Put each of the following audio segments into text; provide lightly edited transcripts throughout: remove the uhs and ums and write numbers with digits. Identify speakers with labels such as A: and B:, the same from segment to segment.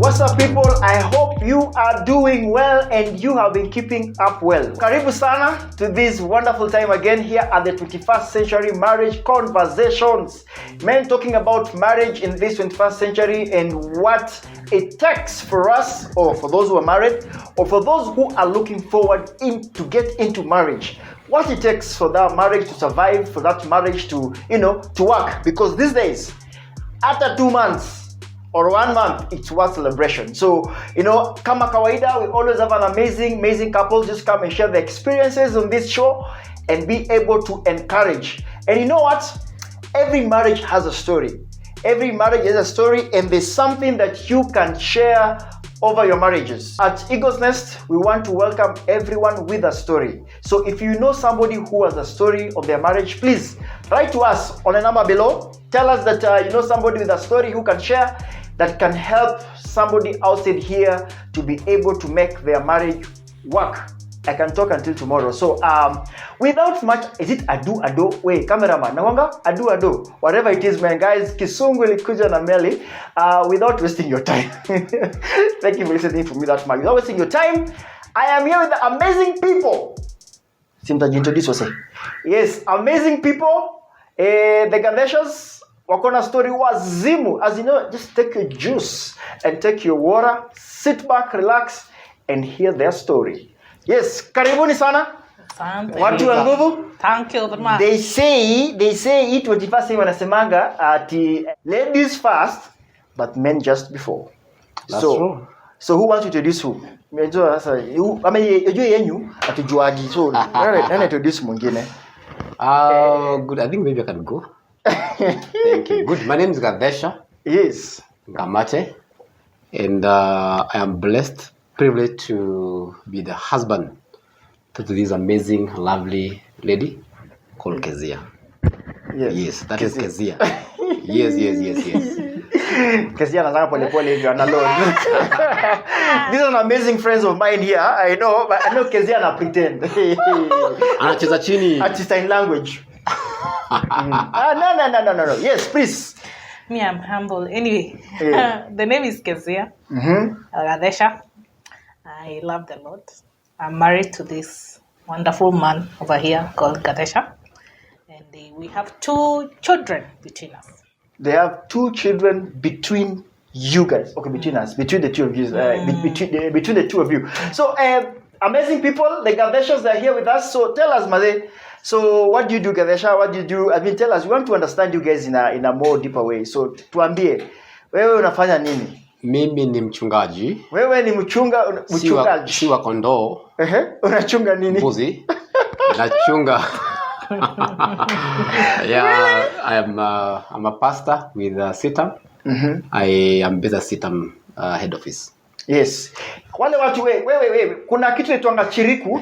A: What's up, people? I hope you are doing well and you have been keeping up well. Karibu sana to this wonderful time again here at the 21st Century Marriage Conversations. Men talking about marriage in this 21st century and what it takes for us, or for those who are married, or for those who are looking forward to get into marriage. What it takes for that marriage to survive, for that marriage to work. Because these days, after 2 months, or 1 month, it's worth celebration. So, kama kawaida, we always have an amazing couple just come and share their experiences on this show and be able to encourage. And you know what? Every marriage has a story. Every marriage has a story, and there's something that you can share over your marriages. At Eagle's Nest, we want to welcome everyone with a story. So if you know somebody who has a story of their marriage, please write to us on a number below. Tell us that you know somebody with a story who can share, that can help somebody outside here to be able to make their marriage work. I can talk until tomorrow. So without much, is it ado? Wait, cameraman, nawanga ado. Whatever it is, man, guys, kisungu ilikuja na meli. Without wasting your time. Thank you for listening to me that much. Without wasting your time, I am here with the amazing people. Introduce yourself. Yes, amazing people. The Gathecas. Wakona story wazimu. As you know, just take your juice and take your water, sit back, relax, and hear their story. Yes, karibuni sana. Watu wa nguvu.
B: Thank you very much.
A: They say 21st wanasemanga ati ladies first, but men just before.
C: That's true.
A: So who wants to introduce who? Mejua sasa, yeye yenyu atujuaji. So, nani introduce mwingine?
C: Good. I think maybe I can go. Thank you. Good. My name is Gatheca.
A: Yes.
C: Gamate. And I am blessed, privileged to be the husband to this amazing, lovely lady called Kezia. Yes, that is Kezia. Yes.
A: Kezia anataka polepole hivyo analone. These are amazing friends of mine here. I know, but I know Kezia ana pretend.
C: Anacheza chini.
A: Artist in language. No. Yes, please.
B: Me, I'm humble. Anyway, the name is Kezia. Gatheca. I love the Lord. I'm married to this wonderful man over here called Gatheca. And we have 2 children between us.
A: They have 2 children between you guys. Okay, between us. Between the two of you. Between the two of you. So, amazing people. The Gathecas are here with us. So, tell us, Made. So, what do you do, Gatheca? What do you do? I mean, tell us. We want to understand you guys in a more deeper way. So, tuambie. Wewe unafanya nini?
C: Mimi ni mchungaji.
A: Wewe ni mchungaji.
C: Si wa kondoo.
A: Unachunga nini?
C: Mbuzi. Nachunga. Yeah, I'm a pastor with CITAM. I am based at CITAM head office.
A: Yes. Wale watu wewe kuna kitu inaitwa chiriku.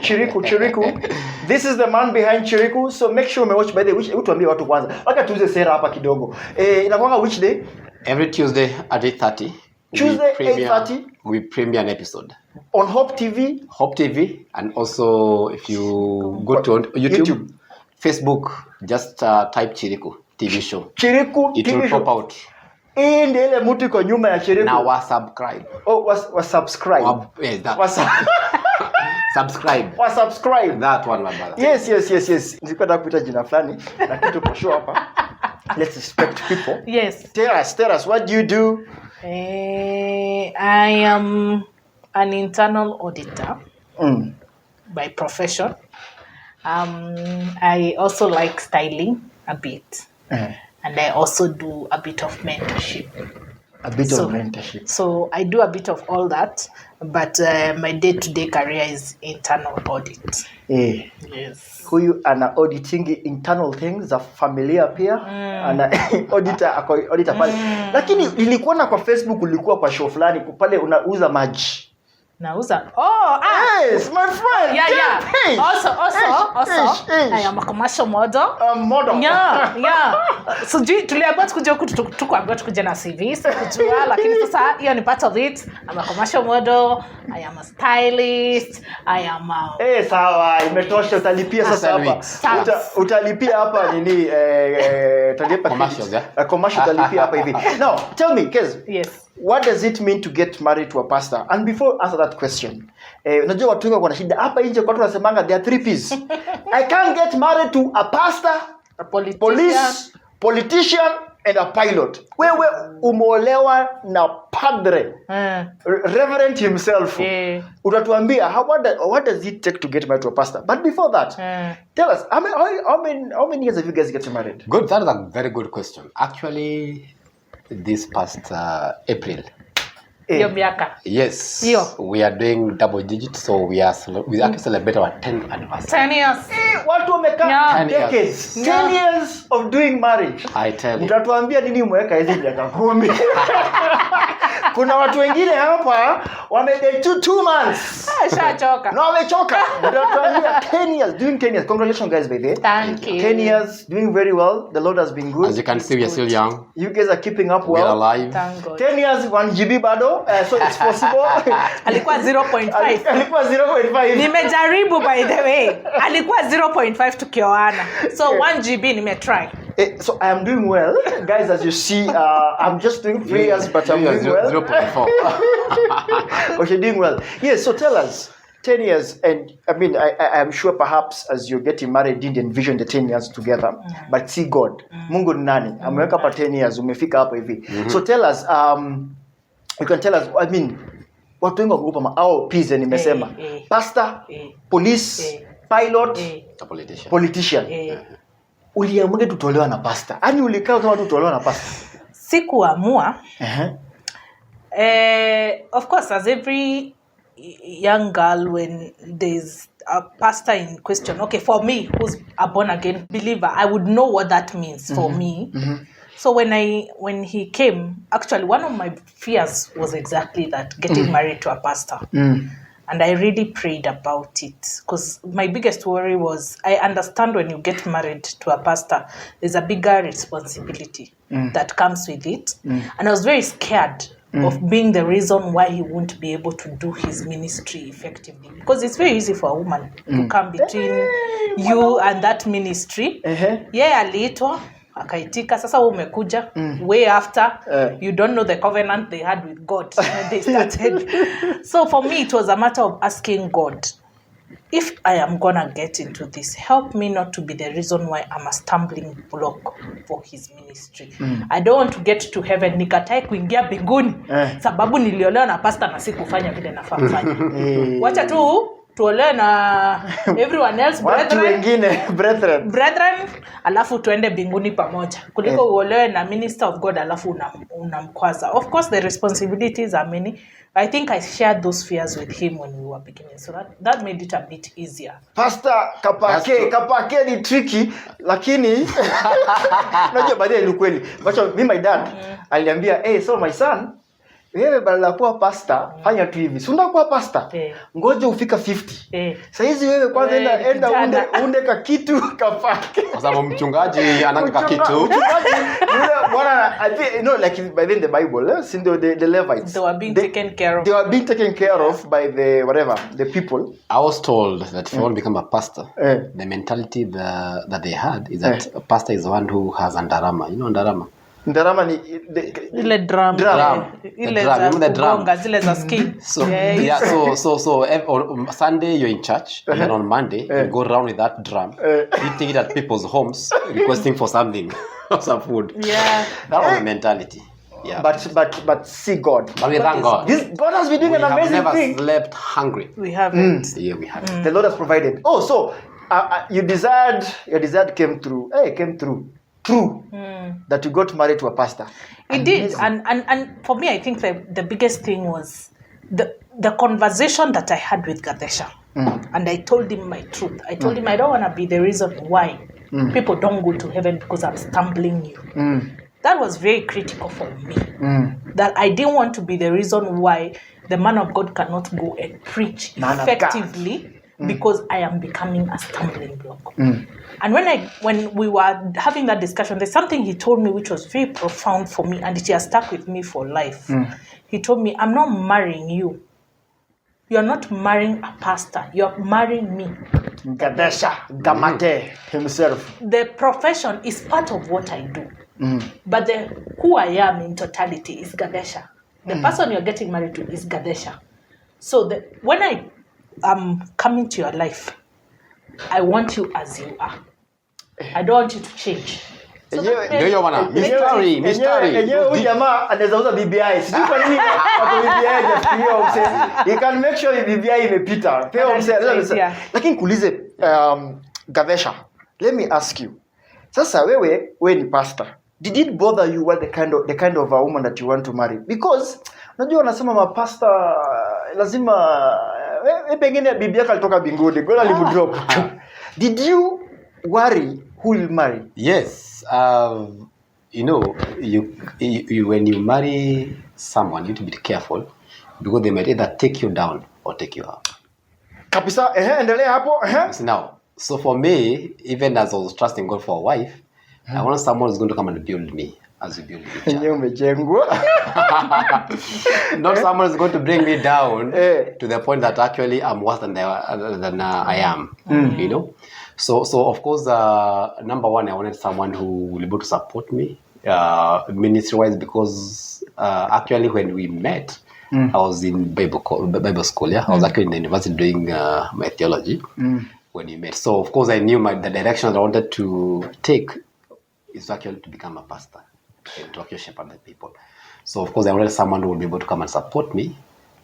A: This is the man behind chiriku. So make sure you watch by the which tuambie watu kwanza. Waka tuuze sera hapa kidogo. Inakuwa which day?
C: Every Tuesday at 8:30.
A: Tuesday 8:30
C: we premiere an episode
A: on Hope TV, and also if you go to YouTube. Facebook, just type Chiriku TV show. Chiriku
C: it
A: TV
C: will
A: show.
C: pop out.
A: Ile mtu iko nyuma ya Chiriku.
C: Now subscribe.
A: Was subscribe.
C: Yes, that.
A: Subscribe. Was subscribe.
C: That one, my brother.
A: Yes. Nilikuwa kuita jina fulani na kitu kwa show hapa. Let's respect people.
B: Yes.
A: Tell us what do you do?
B: I am an internal auditor by profession. I also like styling a bit. And I also do a bit of mentorship. So I do a bit of all that, but my day-to-day career is internal audit. Yes.
A: Huyu ana auditing internal things za familia pia. Ana auditor pale. Lakini nilikuona kwa Facebook, ulikuwa kwa show fulani pale unauza maji.
B: Nauza.
A: Yes, my friend.
B: Yeah. Hey. Also, I am a commercial model.
A: Model.
B: Yeah. So tuliambiwa tukuje huku tukuambiwa tukuje na CV, kujua, lakini sasa hiyo ni part of it. I'm a commercial model. I am a stylist. I am a
A: sawa, imetosha, utalipia sasa hapa. Utalipia hapa nini utalipa
C: commercial,
A: commercial utalipia hapa hivi. Now, tell me, Kez.
B: Yes.
A: what does it mean to get married to a pastor? And before I answer that question, unajua watu wengi wana shida hapa nje kwa watu wanasemanga there are 3 P's. I can't get married to a pastor,
B: A politician.
A: police, politician and a pilot. Wewe umeolewa na padre, reverend himself. Utatuambia what does it take to get married to a pastor? But before that, tell us how many years have you guys gotten married?
C: Good, that is a very good question. Actually, this past April.
B: Hiyo miaka.
C: Yes.
B: Hiyo.
C: We are doing double digits, so we actually celebrate our 10th anniversary.
B: 10 years.
A: Watu wamekaa
C: 10
A: decades.
C: years.
A: 10 years of doing marriage.
C: I tell you.
A: Mtatuambia nini mweka hizi miaka 10? Kuna watu wengine hapa wamedate 2 months.
B: Shachoka.
A: No, wamechoka. Mtatuambia 10 years, doing 10 years. Congratulations guys by the way.
B: Thank you.
A: 10 years, doing very well. The Lord has been good.
C: As you can see, we are still young.
A: You guys are keeping up
C: We are
A: well.
C: alive.
B: Thank God.
A: 10 years, 1 GB bado, so it's possible.
B: Alikuwa 0.5.
A: Alikuwa 0.5.
B: Nimejaribu by the way. Alikuwa 0.5 tukioana. So 1 GB nimetry.
A: So I am doing well. Guys, as you see, I'm just doing 3 years, but I'm doing well.
C: 0.4.
A: But you're doing well. Yes, so tell us, 10 years, and I mean, I'm sure perhaps as you're getting married, didn't envision the 10 years together, but see God. Mungu ni nani? Ameweka pa 10 years, umefika hapo hivi. So tell us, you can tell us, I mean, watu wengi wakupa au pizza nimesema. Pastor, police, pilot, politician. Uliamua tutolewa na pastor. Yaani ulikaa kama tutolewa na pastor.
B: Sikuamua. Of course, as every young girl, when there's a pastor in question, okay, for me, who's a born again believer, I would know what that means for me. So when he came, actually one of my fears was exactly that, getting married to a pastor. And I really prayed about it because my biggest worry was, I understand when you get married to a pastor, there's a bigger responsibility that comes with it. And I was very scared of being the reason why he won't be able to do his ministry effectively. Because it's very easy for a woman to come between you and that ministry. Yeah, aliitwa akaitika, sasa umekuja way after you don't know the covenant they had with God when they started. So for me it was a matter of asking God, if I am gonna get into this, help me not to be the reason why I'm a stumbling block for his ministry. I don't want to get to heaven nikatae kuingia mbinguni sababu niliolewa na pastor na sikufanya vile nafaa kufanya. Wacha tu tuolewe na everyone else, brethren, alafu tuende mbinguni pamoja kuliko uolewe na minister of God alafu unamkwaza. Of course the responsibilities are many. I think I shared those fears with him when we were beginning, so that made it a bit easier.
A: Pastor kapake ni tricky, lakini unajua baadaye ni kweli. Wacha my dad aliniambia, so my son, wewe badala kuwa pastor fanya tu hivi. Si unakuwa pastor, ngoja ufika 50. Sasa hizi wewe kwanza enda unde ka kitu kapake.
C: Kwa sababu mchungaji anataka kitu.
A: Bwana, I think like by then the Bible, the Levites,
B: they were being taken care of.
A: They were being taken care of by the people.
C: I was told that if you want to become a pastor, the mentality that they had is that a pastor is the one who has andarama. You know andarama?
A: Ndarama ni
B: ile drum. Ile za kugonga zile za ski.
C: So Sunday you're in church, and then on Monday you go around with that drum, hitting it at people's homes, requesting for something, some food.
B: Yeah,
C: that was the mentality. Yeah,
A: but see God.
C: But we thank God.
A: God has been doing an amazing thing.
C: We have never slept hungry.
B: We haven't.
C: Yeah, we haven't.
A: The Lord has provided. Oh, so your desire came through. Came through. True that you got married to a pastor.
B: It did, and for me, I think the biggest thing was the conversation that I had with Gatheca, and I told him my truth. I told him I don't want to be the reason why people don't go to heaven because I'm stumbling you. That was very critical for me. That I didn't want to be the reason why the man of God cannot go and preach effectively. Because I am becoming a stumbling block. And when we were having that discussion, there's something he told me which was very profound for me, and it has stuck with me for life. He told me, I'm not marrying you. You're not marrying a pastor. You're marrying me.
A: Gatheca, Gamate himself.
B: The profession is part of what I do. But who I am in totality is Gatheca. The person you're getting married to is Gatheca. So when I am coming to your life, I want you as you are. I don't want you to change. So
C: Ndio bwana. Mystery.
A: Enyewe huyu jamaa anaweza uza BBI. Sijui kwa nini wako BBI hajafikiria umse. You can make sure BBI imepita. Pia umse. Lakini kuulize Gatheca, let me ask you. Sasa wewe ni pastor. Did it bother you what the kind of a woman that you want to marry? Because unajua wanasema mapasta lazima pengine bibi yake alitoka binguni, God alimdrop. Did you worry who will marry?
C: Yes. You when you marry someone, you need to be careful because they might either take you down or take you up.
A: Kabisa, endelea hapo.
C: Now, so for me, even as I was trusting God for a wife, I want someone who's going to come and build me as you build each other. Not someone who's going to bring me down to the point that actually I'm worse than I am. You know? So of course, number one, I wanted someone who will be able to support me ministry-wise because actually when we met, I was in Bible school. Yeah, I was actually in the university doing my theology when we met. So of course, I knew the direction that I wanted to take is actually to become a pastor and to actually shepherd the people. So of course, I wanted someone who will be able to come and support me,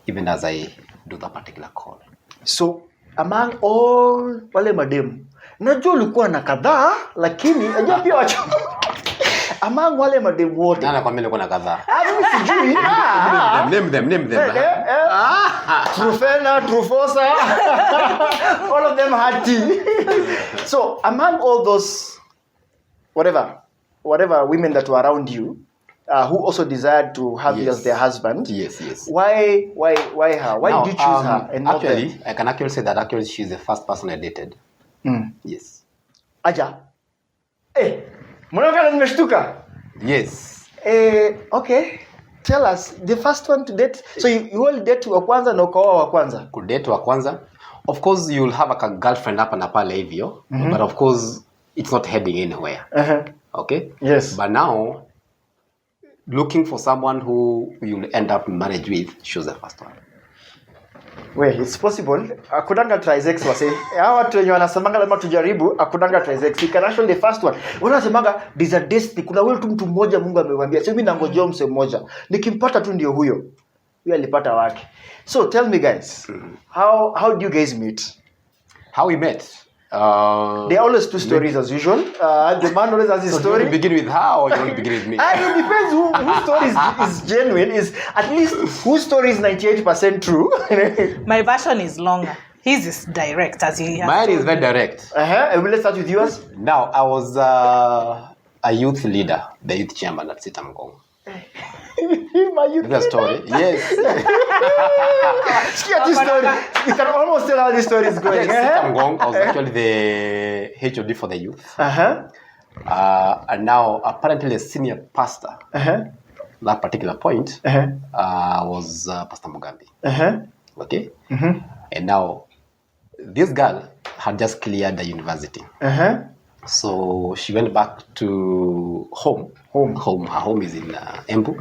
C: even as I do that particular call.
A: So among all wale mademu, najua ulikuwa na kadhaa, lakini najua pia wacho. Among wale mademu wote.
C: Nana kwa mimi nilikuwa na kadhaa.
A: Mimi sijui.
C: Name them.
A: Trufena, Trufosa. All of them had tea. So among all those whatever women that were around you, who also desired to have you as their husband.
C: Yes.
A: Why her? Why did you choose her? And
C: actually, I can actually say that actually she's the first person I dated. Yes.
A: Aja. Mwanaka nimeshtuka.
C: Yes.
A: Okay. Tell us the first one to date. So you all date wa kwanza na ukaoa wa kwanza.
C: Kudate wa kwanza. Of course you'll have a girlfriend hapa na pale hivyo, but of course it's not heading anywhere. Okay?
A: Yes.
C: But now looking for someone who you'll end up in marriage with, she was the first one.
A: Well, it's possible. Akudanga trisex wase. Hawa watu wenye wanasemanga lazima tujaribu, akudanga trisex. You can actually the first one. Wanasemanga there's a destiny. Kuna wewe tu mtu mmoja Mungu amemwambia. Sasa mimi nangojea mse mmoja. Nikimpata tu ndio huyo. Huyo alipata wake. So tell me guys, how do you guys meet?
C: How we met?
A: There are always two stories as usual. The man always has his story.
C: You want to begin with her or you want to begin with me?
A: It depends whose story is genuine. Is at least whose story is 98% true.
B: My version is longer. His is direct, as he has.
C: Mine is very direct.
A: Let's start with yours.
C: Now, I was a youth leader, the youth chairman at Sitamgong.
A: My youth
C: the story. Yes.
A: Story. You can almost tell how this story is going.
C: Yes, Sitamgong, I was actually the HOD for the youth. And now, apparently, the senior pastor, that particular point, was Pastor Mugambi. Okay? And now, this girl had just cleared the university. So she went back to home. Her home is in Embu.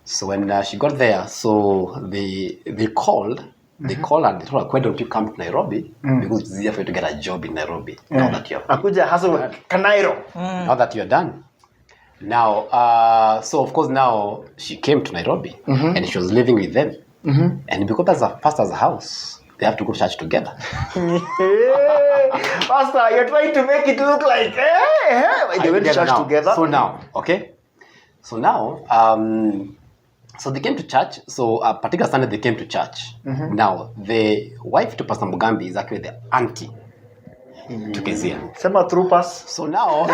C: So when she got there, so they called. They called and they told her, why don't you come to Nairobi? Because it's easier for you to get a job in Nairobi now that you're now that you're done. Now, so of course now she came to Nairobi and she was living with them. And because that's a pastor's house, they have to go to church together.
A: Pastor, you're trying to make it look like they went to church together.
C: So now, okay. So now, so they came to church. So a particular Sunday they came to church. Now the wife to Pastor Mugambi is actually the auntie to Kezia.
A: Sema troopers.
C: So now,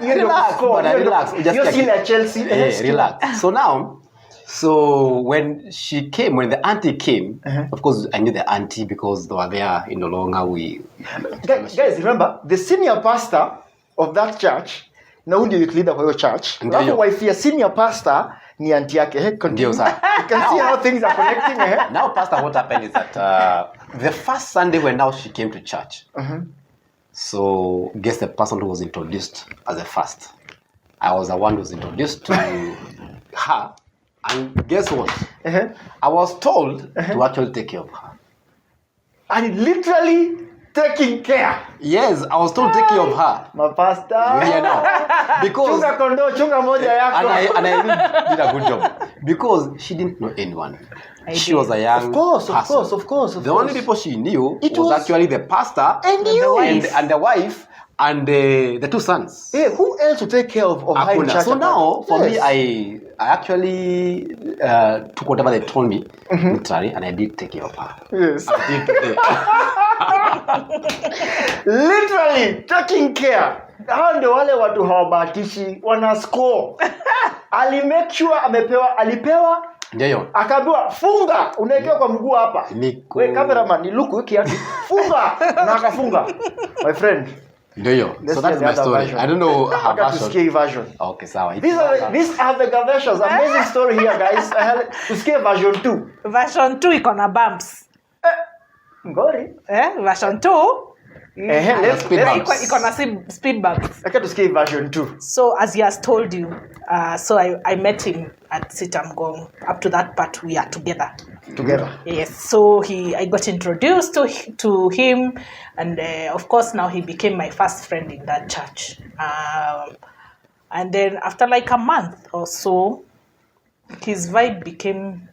A: relax. You're still at Chelsea.
C: Relax. So now. So when the auntie came, of course I knew the auntie because they were there in no longer
A: guys, remember the senior pastor of that church. Now who do you leader for your church? Alafu wife ya senior pastor ni auntie yake. You can see how things are connecting.
C: Now, pastor, what happened is that the first Sunday when now she came to church. So guess the person who was introduced as the first. I was the one who was introduced to her, and guess what? I was told to actually take care of her.
A: And literally taking care.
C: Yes, I was told to take care of her.
A: My pastor.
C: Yeah, no. Because
A: Chunga kondo, chunga moja yako.
C: and I did a good job because she didn't know anyone. She was a young person.
A: Of course.
C: The only people she knew was actually the pastor
A: and you
C: and the wife and the two sons.
A: Yeah, who else to take care of her in church?
C: So now, for me, I actually took whatever they told me, literally, and I did take care of her.
A: Yes.
C: I did
A: Literally taking care. Hao ndio wale watu hawabahatishi, wana score. Ali make sure alipewa
C: ndio.
A: Akaambiwa funga, unaekea kwa mguu hapa. Wewe cameraman, ni look wiki yake. Funga na akafunga. My friend.
C: Ndio. So that's my story.
A: Version.
C: I don't know how
A: version.
C: Okay, sawa.
A: These are the versions. Amazing story here, guys. Tusikie version 2.
B: Version 2 iko na bumps.
A: Ngori.
B: Version 2 iko na speed bumps.
A: Aka tusikie version 2.
B: So as he has told you, so I met him at Sitamgong. Up to that part, we are together. Yes. So I got introduced to him, and of course now he became my first friend in that church. And then after like a month or so, his vibe became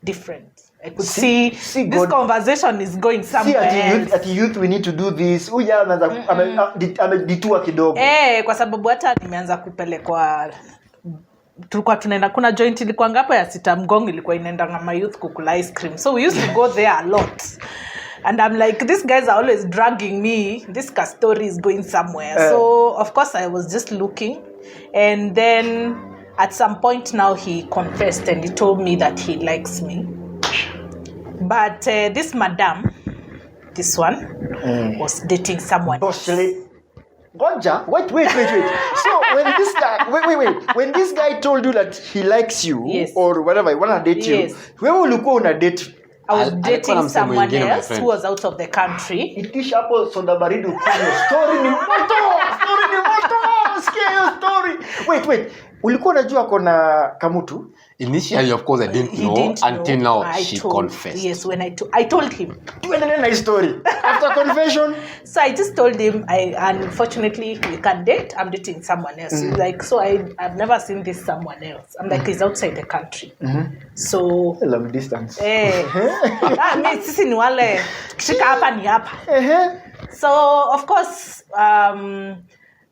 B: different. I could see this conversation is going somewhere else.
A: At youth we need to do this. Huyu ameditua kidogo.
B: Kwa sababu hata nimeanza kupelekwa tulikuwa tunaenda kuna joint ilikuwa ngapo ya Sitamgong ilikuwa inaenda na youth kukula ice cream. So we used to go there a lot. And I'm like, these guys are always dragging me. This story is going somewhere. So of course I was just looking. And then at some point now he confessed and he told me that he likes me. But this madam, this one, was dating someone else.
A: Gonja, wait. So when this guy told you that he likes you, yes, or whatever, he wanna date you, where will you go on a date?
B: I was dating someone else who was out of the country.
A: Itisha hapo soda baridi ukanywa. Story ni moto. Sikia hiyo story. Wait. Ulikuwa unajua kona kamutu?
C: Initially, of course, I didn't know until now she confessed.
B: Yes, when I told him.
A: Tuendelee na story. After confession.
B: So I just told him, unfortunately, we can't date. I'm dating someone else. He's like, so I've never seen this someone else. I'm like, he's outside the country. So.
A: Long distance.
B: Sisi ni wale, kishika hapa ni hapa. So, of course,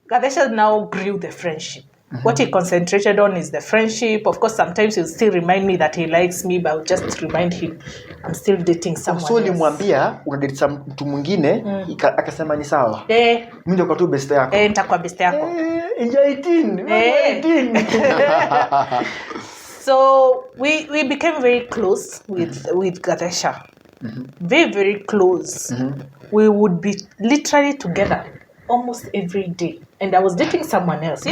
B: Gatheca now grew the friendship. What he concentrated on is the friendship. Of course, sometimes he'll still remind me that he likes me, but I'll just remind him I'm still dating someone else.
A: So ulimwambia unadate mtu mwingine, akasema ni sawa. Mimi ndio kwa tu best yako.
B: Nitakuwa best yako.
A: Enjoy 18.
B: So we became very close with Gatheca. Very, very close. We would be literally together almost every day. And I was dating someone else,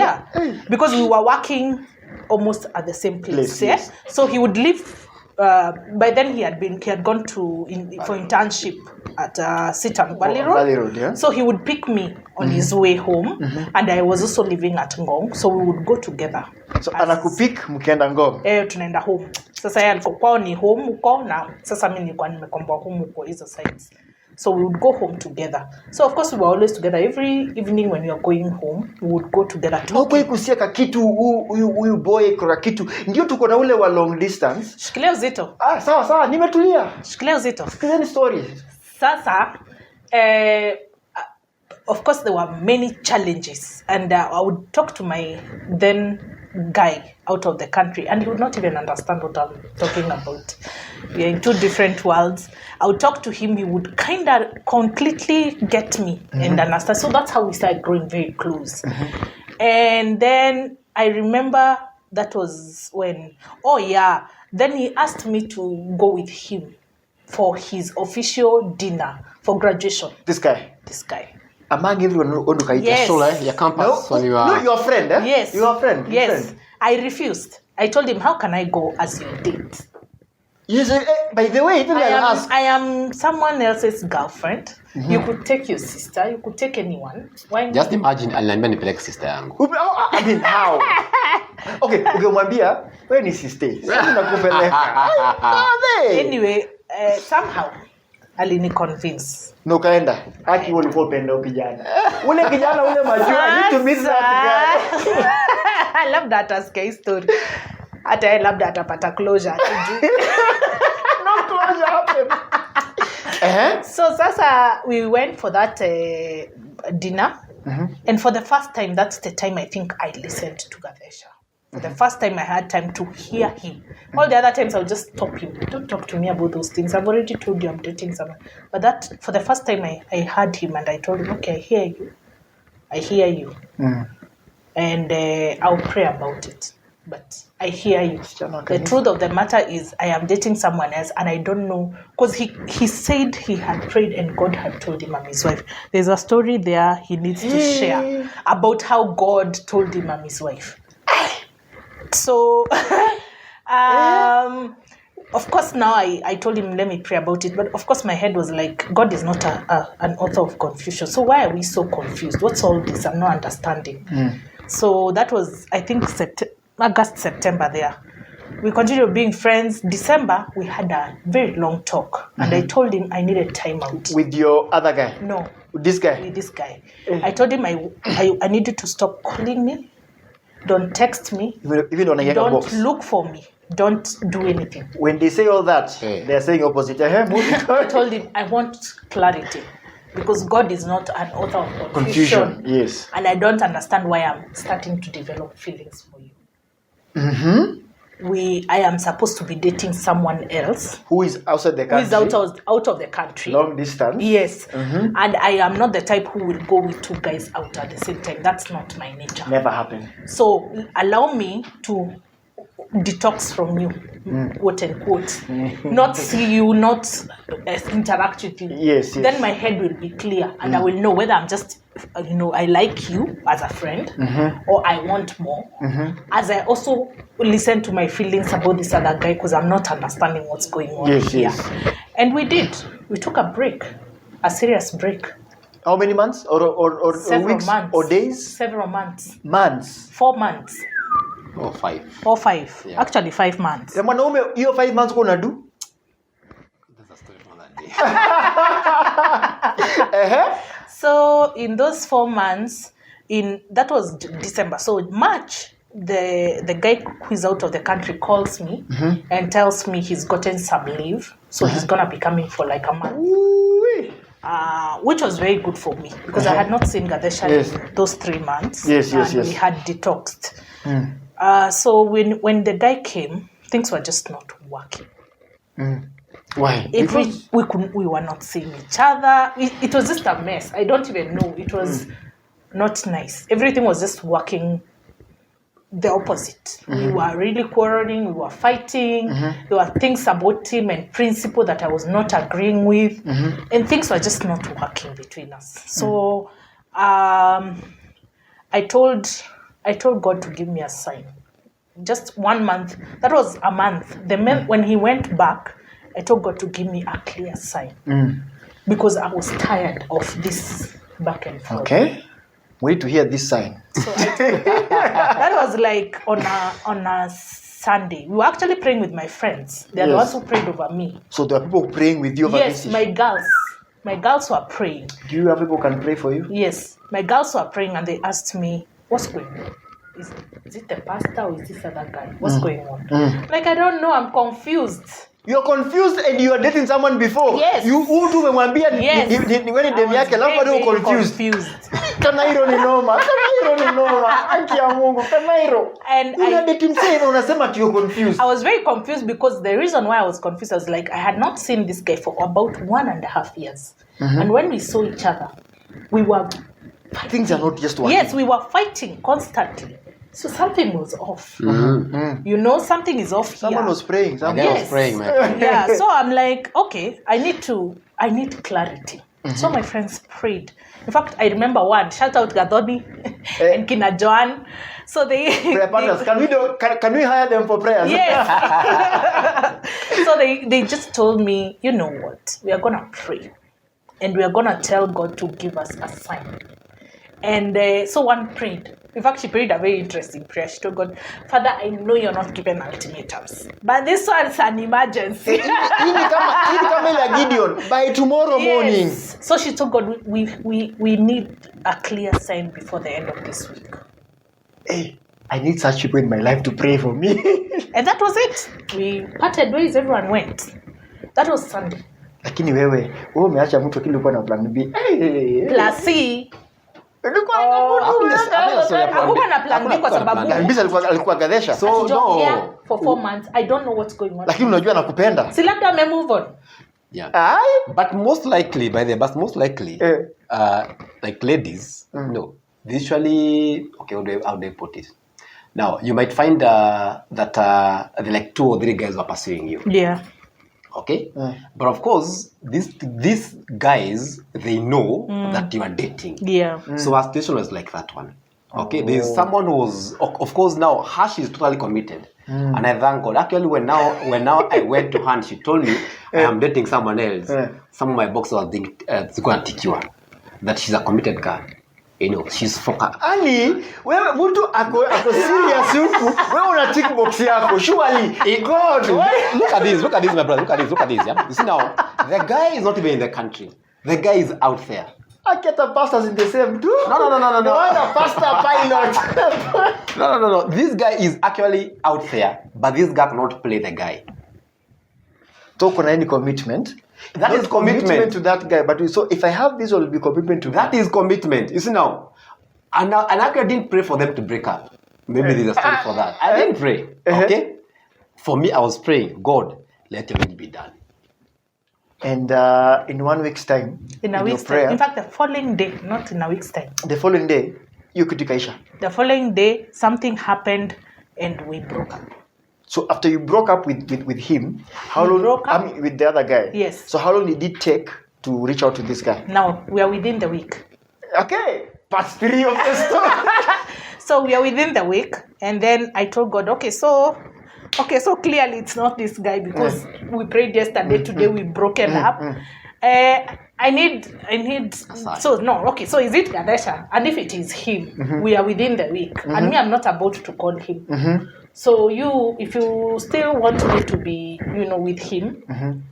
B: because we were working almost at the same place.
A: Yes.
B: So he would leave. By then he had gone for internship at Sitam Valley Road.
A: Yeah.
B: So he would pick me on his way home, and I was also living at Ngong. So we would go together.
A: So anakupik mkienda Ngong.
B: Tunaenda home. Sasa yeye alikuwa ni home huko na sasa mimi nilikuwa nimekomboa home huko hizo sites. So we would go home together. So of course we were always together. Every evening when we were going home, we would go together.
A: Hapo kusia kakitu huyu boy kwa kitu. Ndio tuko na ule wa long distance.
B: Shikilia uzito.
A: Sawa, nimetulia.
B: Shikilia uzito.
A: Sikizeni story.
B: Sasa of course there were many challenges, and I would talk to my then guy out of the country and he would not even understand what I'm talking about. We are in two different worlds. I would talk to him, he would kind of completely get me and understand. So that's how we started growing very close. And then I remember that was when, then he asked me to go with him for his official dinner for graduation.
A: This guy. Among everyone who
B: yes.
C: Your campus.
A: No, your friend, eh?
B: Yes.
A: Your friend.
B: Yes. I refused. I told him, how can I go as your date?
A: Yes, by the way,
B: I am someone else's girlfriend. You could take your sister. You could take anyone. Why
C: just imagine, aliniambia nipeleke sister yangu.
A: I mean, how? Okay, mwambia, wewe ni sister. Sasa nakupeleka.
B: Anyway, somehow alini convince.
A: No kaenda. Haki ulikuwa upenda kijana. Ule kijana ule majua need to miss that guy.
B: I love that as case story. Hata I love that apata closure.
A: No closure happened.
B: So sasa we went for that dinner. And for the first time, that's the time I think I listened to Gatheca. For the first time I had time to hear him. All the other times I'll just stop him. Don't talk to me about those things. I've already told you I'm dating someone. But that, for the first time I heard him and I told him, okay, I hear you. I hear you. And I'll pray about it. But I hear you. The truth of the matter is I am dating someone else and I don't know. Because he said he had prayed and God had told him I'm his wife. There's a story there he needs to share about how God told him I'm his wife. So, of course now I told him, let me pray about it. But of course my head was like, God is not an author of confusion. So why are we so confused? What's all this? I'm not understanding. So that was, I think, August, September there. We continued being friends. December, we had a very long talk. And I told him I needed time out.
A: With your other guy?
B: No.
A: With this guy?
B: With this guy. I told him I needed to stop calling me. Don't text me.
A: Even on a younger box.
B: Don't look for me. Don't do anything.
A: When they say all that, they're saying opposite.
B: I told him I want clarity. Because God is not an author of confusion.
A: Yes.
B: And I don't understand why I'm starting to develop feelings for you. I am supposed to be dating someone else
A: who is outside the country.
B: Who is out of the country.
A: Long distance.
B: Yes. And I am not the type who will go with two guys out at the same time. That's not my nature.
A: Never happened.
B: So allow me to detox from you, quote unquote. Not see you, not interact with you.
A: Yes.
B: Then my head will be clear and I will know whether I'm just, I like you as a friend or I want more. As I also listen to my feelings about this other guy because I'm not understanding what's going on here. Yes. And we did. We took a break, a serious break.
A: How many months? Or
B: several
A: weeks?
B: Months.
A: Or days?
B: Several months.
A: Months?
B: 4 months.
C: Or 5.
B: Or 5.
C: Yeah.
B: Actually 5 months.
A: Mwanaume hiyo 5 months kuna do?
C: That's a story for that day.
B: So in those 4 months, that was December. So March, the guy who is out of the country calls me and tells me he's gotten some leave. So he's going to be coming for like a month. Which was very good for me because I had not seen Gatheca in those 3 months.
A: Yes.
B: We had detoxed. So when the guy came, things were just not working.
A: Why?
B: We were not seeing each other. It was just a mess. I don't even know. It was not nice. Everything was just working the opposite. We were really quarreling. We were fighting. There were things about him and principle that I was not agreeing with. And things were just not working between us. So I told God to give me a sign. Just 1 month. That was a month. When he went back, I told God to give me a clear sign. Because I was tired of this back and forth.
A: Okay. Wait to hear this sign.
B: So that was like on a Sunday. We were actually praying with my friends. They are the ones who prayed over me.
A: So there are people praying with you over this issue?
B: Yes, my girls. My girls were praying.
A: Do you have people who can pray for you?
B: Yes. My girls were praying and they asked me, what's going on? Is it the pastor or is this other guy? What's going on? Like, I don't know. I'm confused.
A: You're confused and you are dating someone before.
B: Yes.
A: You mtu umemwambia ni demu yake alafu bado confused. Kanairo ni noma. Haki ya Mungu, Kanairo.
B: And
A: you're dating someone unasema you're confused.
B: I was very confused because the reason why I was confused I was like I had not seen this guy for about 1.5 years. And when we saw each other, we were fighting.
A: Things are not just working.
B: Yes, we were fighting constantly. So something was off. Something is off here.
A: Someone was praying.
C: Someone was praying, my friend.
B: Yeah, so I'm like, okay, I need clarity. So my friends prayed. In fact, I remember one. Shout out Gadoni and Kina Joan. So they
A: prayer partners. Can we hire them for prayers?
B: Yes. So they just told me, you know what? We are gonna pray, and we are gonna tell God to give us a sign. And so one prayed. In fact, she prayed a very interesting prayer. She told God, Father, I know you're not given ultimatums, but this one's an emergency.
A: Come like Gideon, by tomorrow morning.
B: So she told God, we need a clear sign before the end of this week.
A: Hey, I need such people in my life to pray for me.
B: And that was it. We parted ways, everyone went. That was Sunday.
A: Lakini wewe umeacha mtu kile ulikuwa na plan B.
B: Plus C. Hakuna na plan B kwa sababu
A: alikuwa Gatheca.
B: So no. For 4 months, I don't know what's going on.
A: Lakini unajua nakupenda.
B: Si labda ame move on.
C: Yeah. But most likely, like ladies, no. They usually, okay, how do they put it? Now, you might find that like 2 or 3 guys are pursuing you.
B: Yeah.
C: Okay? But of course, these guys, they know that you are dating.
B: Yeah.
C: So our situation was like that one. Okay? There's someone who was, of course, now, her, she's totally committed. And I thank God. Actually, when now I went to her and she told me I am dating someone else, some of my boxes are going to teach you that she's a committed girl. You know, she's focused.
A: Ani, wewe mtu ako serious huku, wewe una tick box yako. Surely, God.
C: Look at this, my brother. Look at this. Yeah? You see now, the guy is not even in the country. The guy is out there.
A: I get the pastors in the same too.
C: No.
A: The one a pastor pilot.
C: No. This guy is actually out there, but this guy cannot play the guy.
A: Talk on any commitment.
C: That is commitment
A: to that guy. But so if I have this, will be commitment to
C: that. Is commitment. You see now, and I didn't pray for them to break up. Maybe there's a story for that. I didn't pray. Okay. For me, I was praying, God, let your will be done.
A: And in 1 week's time,
B: in a week's time, in fact, the following day, not in a week's time.
A: The following day, you could Kaisha.
B: The following day, something happened, and we broke up.
A: So after you broke up with him, how long? I mean, with the other guy.
B: Yes.
A: So how long did it take to reach out to this guy?
B: Now we are within the week.
A: Okay, part 3 of the story.
B: So we are within the week, and then I told God, okay, so clearly it's not this guy because we prayed yesterday. Today we broken up. I need. So no, okay. So is it Gatheca? And if it is him, we are within the week, and me, I'm not about to call him. So if you still want me to be, with him,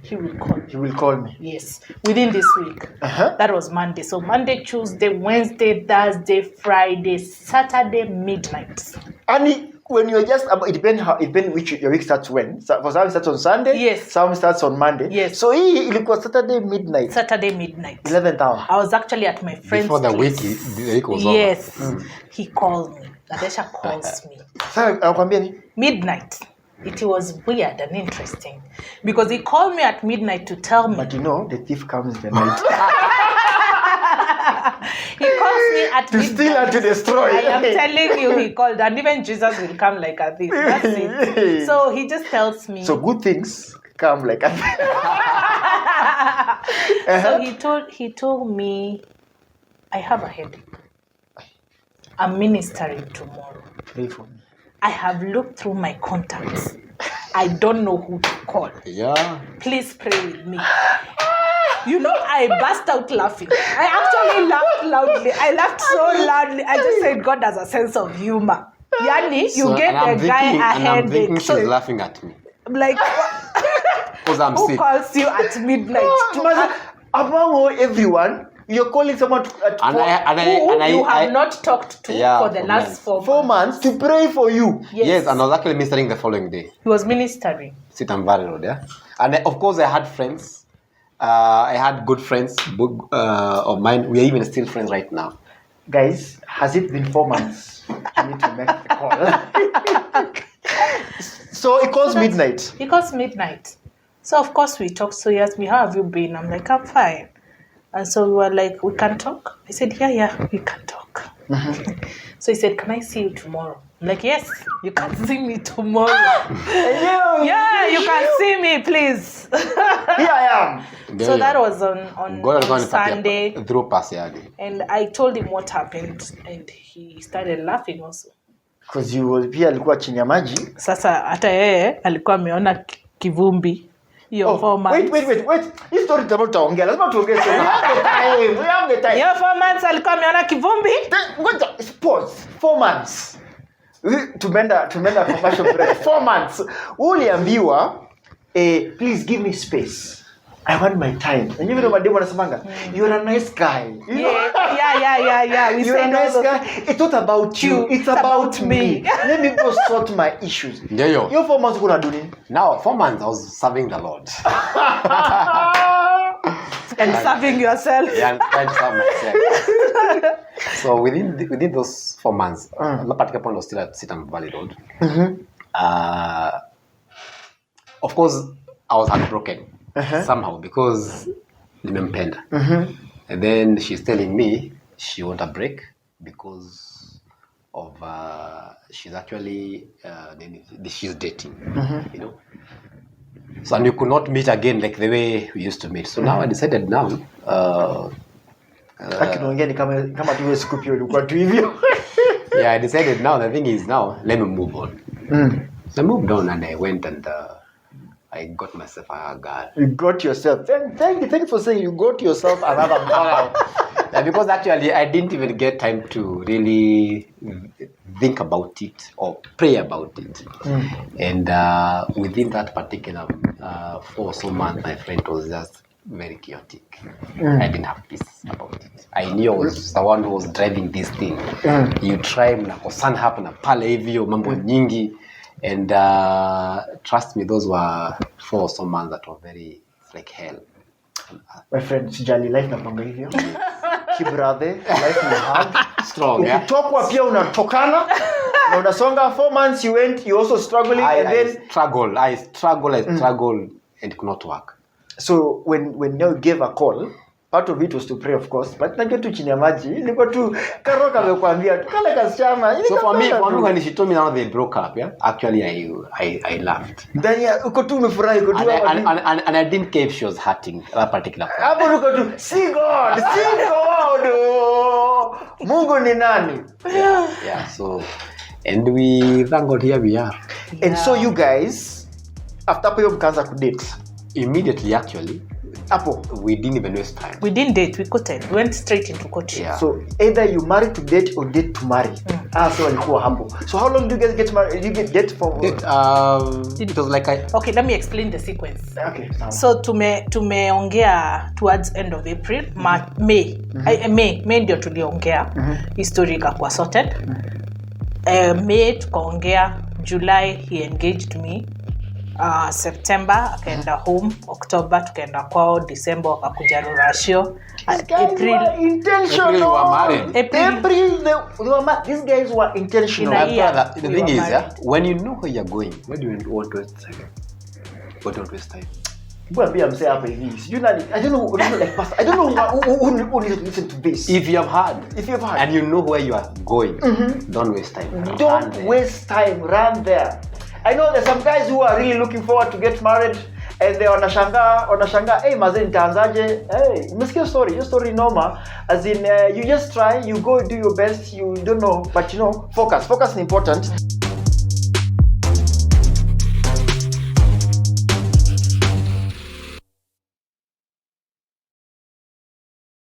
B: he will call me.
A: He will call me.
B: Yes, within this week. That was Monday. So Monday, Tuesday, Wednesday, Thursday, Friday, Saturday, midnight.
A: And when you're just, it depends which your week starts when. So for some it starts on Sunday.
B: Yes.
A: Some starts on Monday.
B: Yes.
A: So it was Saturday midnight.
B: 11th
A: hour.
B: I was actually at my friend's
C: before the
B: place.
C: week was over.
B: Yes. He called me. Gatheca calls me. Midnight. It was weird and interesting because he called me at midnight to tell me.
A: But the thief comes in the night.
B: He calls me at
A: to
B: midnight.
A: Steal and to destroy.
B: I am telling you, he called, and even Jesus will come like a thief. That's it. So he just tells me.
A: So good things come like a thief.
B: So he told me, I have a headache. I'm ministering tomorrow.
A: Pray for me.
B: I have looked through my contacts. I don't know who to call.
C: Yeah.
B: Please pray with me. I burst out laughing. I actually laughed loudly. I laughed so loudly. I just said, God has a sense of humor. Yani, you get the guy a headache.
C: I'm thinking she's laughing at me.
B: I'm like,
C: because I'm
B: who
C: sick.
B: calls you at midnight?
A: Among everyone, you're calling someone
B: you have not talked to for the last 4
A: months to pray for you.
C: Yes, and I was actually ministering the following day.
B: He was ministering.
C: Sit on Valley Road, yeah. And of course, I had friends. I had good friends of mine. We are even still friends right now.
A: Guys, has it been 4 months? You need to make the call. So it calls midnight.
B: It calls midnight. So of course we talked. So he asked me, how have you been? I'm like, I'm fine. And so we were like, we can talk? I said, yeah, we can talk. So he said, can I see you tomorrow? I'm like, yes, you can see me tomorrow. Yeah, you can see me, please.
A: Here I am.
B: So that was on Sunday. And I told him what happened, and he started laughing also.
A: Because you pia alikuwa chini ya maji.
B: Sasa hata yeye alikuwa ameona kivumbi. Your 4 months.
A: Wait. Hii story tutaongea. Lazima tuongee story. We have the time.
B: Your 4 months alikuwa ameona kivumbi?
A: Ngoja, pause. 4 months. Tumeenda commercial break. 4 months. Uliambiwa please give me space. I want my time. And you know mademo anasemanga, you're a nice guy.
B: Yeah. We
A: you're
B: say
A: a nice guy. It's not about you. It's about me. Let me go sort my issues.
C: Yeah, yo.
A: Your 4 months kuna do nini?
C: Now 4 months I was serving the Lord.
B: And serving yourself.
C: Yeah, I'm trying to serve myself. So within those 4 months, that particular point was still at Sitam Valley Road. Of course, I was heartbroken somehow because nimempenda. And then she's telling me she want a break because of she's actually she's dating, you know. So and we could not meet again like the way we used to meet. So now I decided now.
A: Akinaongea ni kama tuwe scoop hiyo ilikuwa tu hivyo.
C: Yeah, I decided now. The thing is now let me move on. So I moved on and I went and I got myself a girl.
A: You got yourself. Thank you for saying you got yourself another girl.
C: Yeah, because actually I didn't even get time to really think about it or pray about it. And within that particular 4 so months, my friend was just very chaotic. I didn't have peace about it. I knew I was the one who was driving this thing. You try mnakosana hapa na pale hivyo mambo nyingi. And trust me, those were 4 so months that were very like hell.
A: My friend, sijali life napanga hivyo. Kibrother, life ni hard.
C: Strong, yeah.
A: Ukitokwa pia unatokana. Na unasonga 4 months you also struggling
C: I struggled and it could not work.
A: So when you gave a call, part of it was to pray, of course, but najua tu chini ya maji ilikuwa tu karoka amekwambia kale kasichana.
C: So for me when she told me now they broke up, yeah, actually I laughed.
A: Then uko tu umefurahi uko tu
C: and I didn't care if she was hurting that particular point.
A: hapo uko tu see God Mungu ni nani?
C: Yeah, so and we thank God here we are.
A: And so you guys after hapo mkaanza kudate
C: immediately actually.
A: Hapo
C: we didn't even waste time.
B: We didn't date, we courted. We went straight into courtship.
C: Yeah.
A: So either you marry to date or date to marry. So walikuwa hapo. So how long do you guys get married? You get date for
C: it was like
B: Okay, let me explain the sequence.
A: Okay.
B: So tumeongea towards end of April, May. May ndio tuliongea. History ikakuwa sorted. May tukaongea, July he engaged me. September akaenda home, October tukaenda kwao, December wakakuja Rurashio, April
A: intentional.
C: April we were married.
A: April they were married. These guys were intentional.
C: My brother, the thing is, when you know where you're going, where do you want to waste time? What don't waste time?
A: But I'm saying hapa hivi. I don't know like pastor. I don't know who needs to listen to this.
C: If you have heard and you know where you are going, don't waste time.
A: Don't waste time. Run there. I know there's some guys who are really looking forward to get married and they wanashangaa hey mazee nitaanzaje? Hey, umesikia story? Your story noma. As in you just try, you go do your best, you don't know, but focus is important.